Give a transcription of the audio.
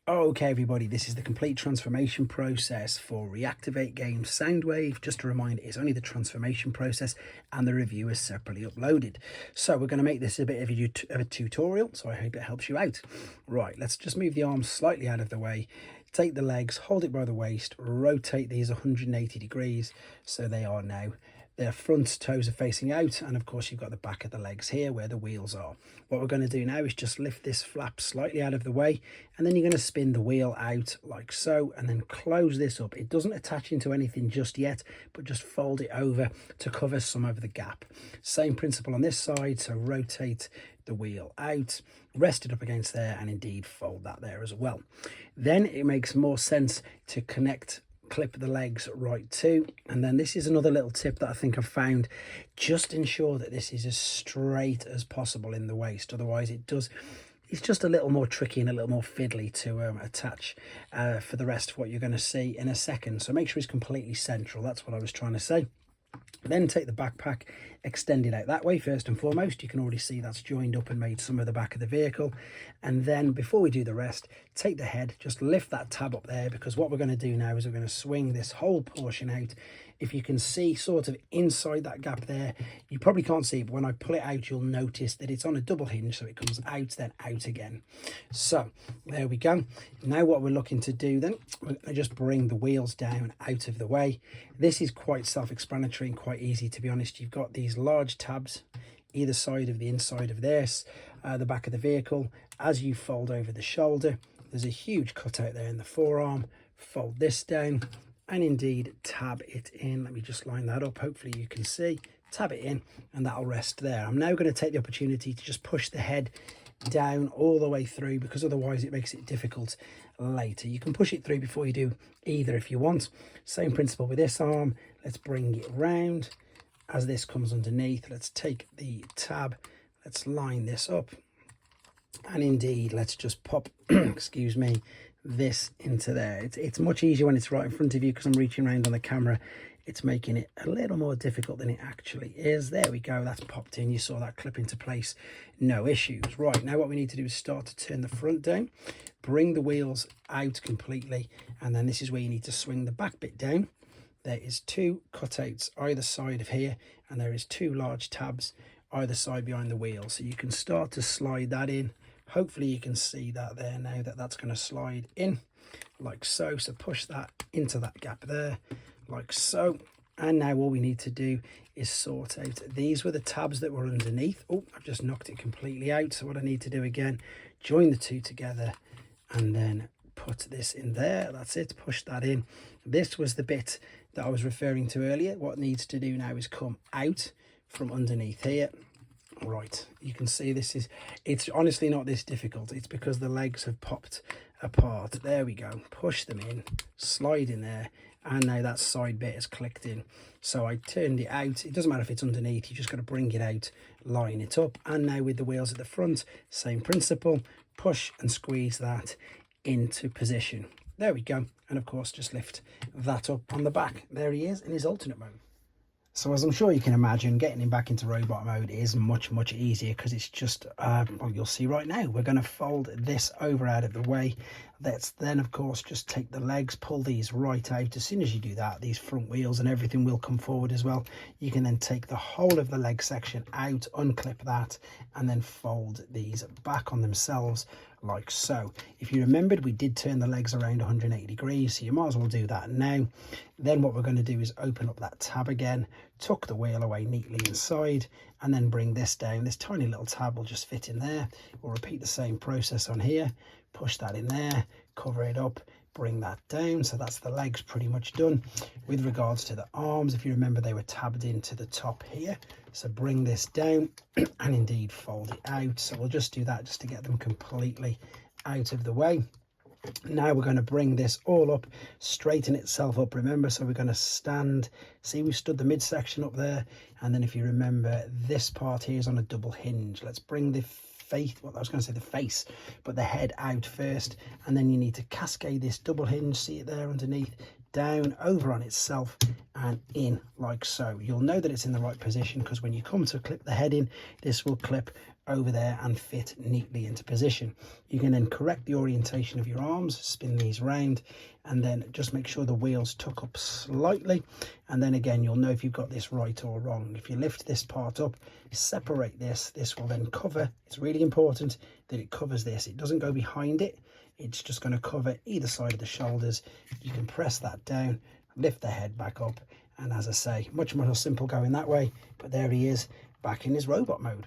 Okay everybody, this is the complete transformation process for Reactivate game Soundwave. Just a reminder, it's only the transformation process and the review is separately uploaded. So we're going to make this a bit of a tutorial, so I hope it helps you out. Right, let's just move the arms slightly out of the way. Take the legs, hold it by the waist, rotate these 180 degrees so they are now, their front toes are facing out, and of course you've got the back of the legs here where the wheels are. What we're going to do now is just lift this flap slightly out of the way, and then you're going to spin the wheel out like so, and then close this up. It doesn't attach into anything just yet, but just fold it over to cover some of the gap. Same principle on this side, so rotate the wheel out, rest it up against there, and indeed fold that there as well. Then it makes more sense to clip the legs right too, and then this is another little tip that I think I've found. Just ensure that this is as straight as possible in the waist, otherwise it's just a little more tricky and a little more fiddly to attach for the rest of what you're going to see in a second. So make sure it's completely central. That's what I was trying to say. Then take the backpack, extend it out that way first and foremost. You can already see that's joined up and made some of the back of the vehicle. And then before we do the rest, take the head, just lift that tab up there, because what we're going to do now is we're going to swing this whole portion out. If you can see sort of inside that gap there, you probably can't see it, but when I pull it out, you'll notice that it's on a double hinge, so it comes out, then out again. So there we go. Now what we're looking to do then, we're going to just bring the wheels down out of the way. This is quite self-explanatory and quite easy, to be honest. You've got these large tabs either side of the inside of this, the back of the vehicle. As you fold over the shoulder, there's a huge cutout there in the forearm. Fold this down and indeed tab it in. Let me just line that up, hopefully you can see. Tab it in and that'll rest there. I'm now going to take the opportunity to just push the head down all the way through, because otherwise it makes it difficult later. You can push it through before you do either if you want. Same principle with this arm. Let's bring it round. As this comes underneath, let's take the tab, let's line this up, and indeed let's just pop excuse me, this into there. It's much easier when it's right in front of you, because I'm reaching around on the camera. It's making it a little more difficult than it actually is. There we go, that's popped in. You saw that clip into place, no issues. Right, now what we need to do is start to turn the front down, bring the wheels out completely, and then this is where you need to swing the back bit down. There is two cutouts either side of here, and there is two large tabs either side behind the wheel, so you can start to slide that in. Hopefully you can see that there now, that's going to slide in like so. So push that into that gap there like so, and now all we need to do is sort out, these were the tabs that were underneath. Oh, I've just knocked it completely out. So what I need to do again, join the two together and then put this in there. That's it, push that in. This was the bit that I was referring to earlier. What needs to do now is come out from underneath here. Right, you can see it's honestly not this difficult. It's because the legs have popped apart. There we go, push them in, slide in there, and now that side bit has clicked in. So I turned it out. It doesn't matter if it's underneath, you just got to bring it out, line it up. And now with the wheels at the front, same principle, push and squeeze that into position. There we go. And of course just lift that up on the back. There he is in his alternate mode. So as I'm sure you can imagine, getting him back into robot mode is much easier, because it's just, well, you'll see right now, we're going to fold this over out of the way. Let's then, of course, just take the legs, pull these right out. As soon as you do that, these front wheels and everything will come forward as well. You can then take the whole of the leg section out, unclip that, and then fold these back on themselves like so. If you remembered, we did turn the legs around 180 degrees, so you might as well do that now. Then what we're going to do is open up that tab again, tuck the wheel away neatly inside, and then bring this down. This tiny little tab will just fit in there. We'll repeat the same process on here, push that in there, cover it up, bring that down. So that's the legs pretty much done. With regards to the arms, if you remember, they were tabbed into the top here, so bring this down and indeed fold it out. So we'll just do that just to get them completely out of the way. Now we're going to bring this all up, straighten itself up, remember. So we're going to stand, see, we've stood the midsection up there, and then if you remember, this part here is on a double hinge. Let's bring the face, but the head out first, and then you need to cascade this double hinge, see it there underneath, down over on itself and in like so. You'll know that it's in the right position because when you come to clip the head in, this will clip over there and fit neatly into position. You can then correct the orientation of your arms, spin these round, and then just make sure the wheels tuck up slightly, and then again you'll know if you've got this right or wrong. If you lift this part up, separate this will then cover. It's really important that it covers this. It doesn't go behind it, it's just going to cover either side of the shoulders. You can press that down, lift the head back up, and as I say, much more simple going that way. But there he is, back in his robot mode.